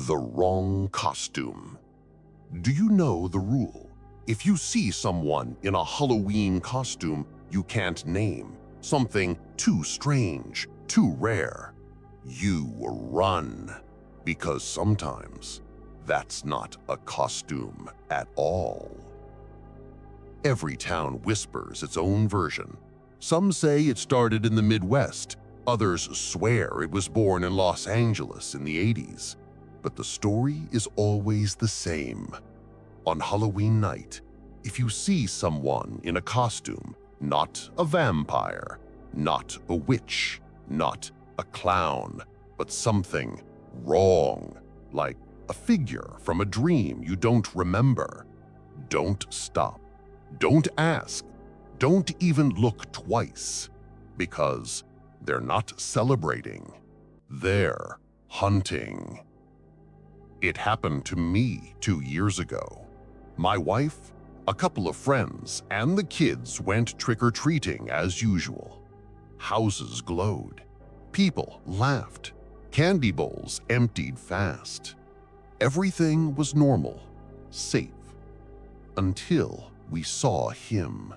The wrong costume. Do you know the rule? If you see someone in a Halloween costume you can't name, something too strange, too rare, you run. Because sometimes that's not a costume at all. Every town whispers its own version. Some say it started in the Midwest. Others swear it was born in Los Angeles in the 80s. But the story is always the same. On Halloween night, if you see someone in a costume, not a vampire, not a witch, not a clown, but something wrong, like a figure from a dream you don't remember, don't stop. Don't ask. Don't even look twice, because they're not celebrating. They're hunting. It happened to me 2 years ago. My wife, a couple of friends, and the kids went trick-or-treating as usual. Houses glowed. People laughed. Candy bowls emptied fast. Everything was normal, safe, until we saw him.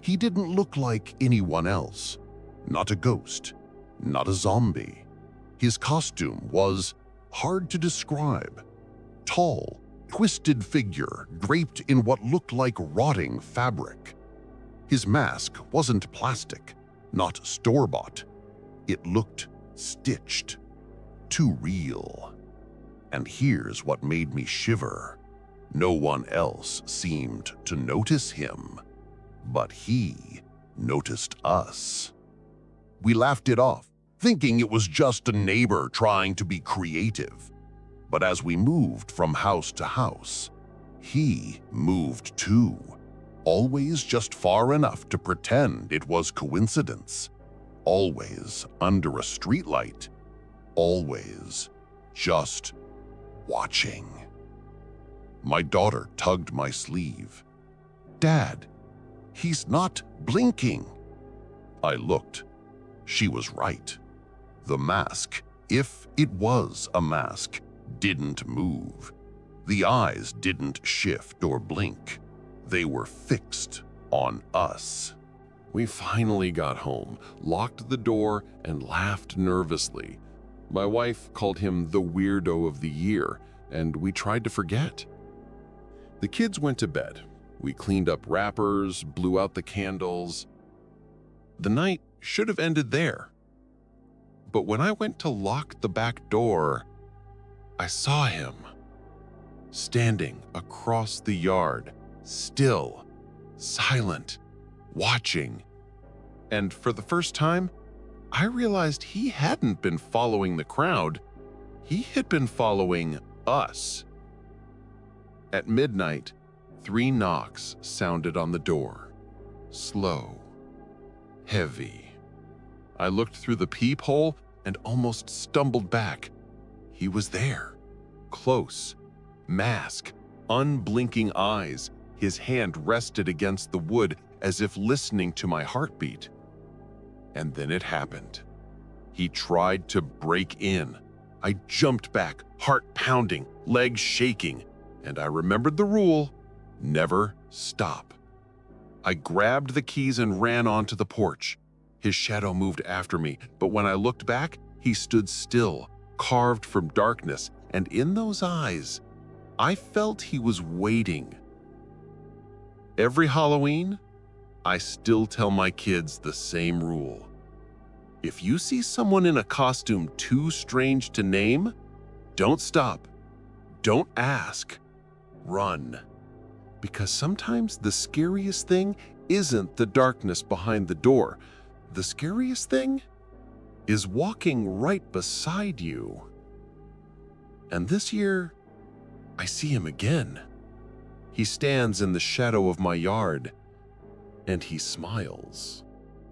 He didn't look like anyone else. Not a ghost, not a zombie. His costume was hard to describe. Tall, twisted figure draped in what looked like rotting fabric. His mask wasn't plastic, not store-bought. It looked stitched, too real. And here's what made me shiver. No one else seemed to notice him, but he noticed us. We laughed it off, thinking it was just a neighbor trying to be creative. But as we moved from house to house, he moved too, always just far enough to pretend it was coincidence, always under a streetlight, always just watching. My daughter tugged my sleeve. "Dad, he's not blinking." I looked. She was right. The mask, if it was a mask, didn't move. The eyes didn't shift or blink. They were fixed on us. We finally got home, locked the door, and laughed nervously. My wife called him the weirdo of the year, and we tried to forget. The kids went to bed. We cleaned up wrappers, blew out the candles. The night should have ended there. But when I went to lock the back door, I saw him standing across the yard, still, silent, watching. And for the first time, I realized he hadn't been following the crowd. He had been following us. At midnight, 3 knocks sounded on the door. Slow, heavy. I looked through the peephole and almost stumbled back. He was there, close, mask, unblinking eyes. His hand rested against the wood as if listening to my heartbeat. And then it happened. He tried to break in. I jumped back, heart pounding, legs shaking, and I remembered the rule: never stop. I grabbed the keys and ran onto the porch. His shadow moved after me, but when I looked back, he stood still, carved from darkness, and in those eyes, I felt he was waiting. Every Halloween, I still tell my kids the same rule. If you see someone in a costume too strange to name, don't stop, don't ask, run. Because sometimes the scariest thing isn't the darkness behind the door. The scariest thing is walking right beside you. And this year, I see him again. He stands in the shadow of my yard, and he smiles.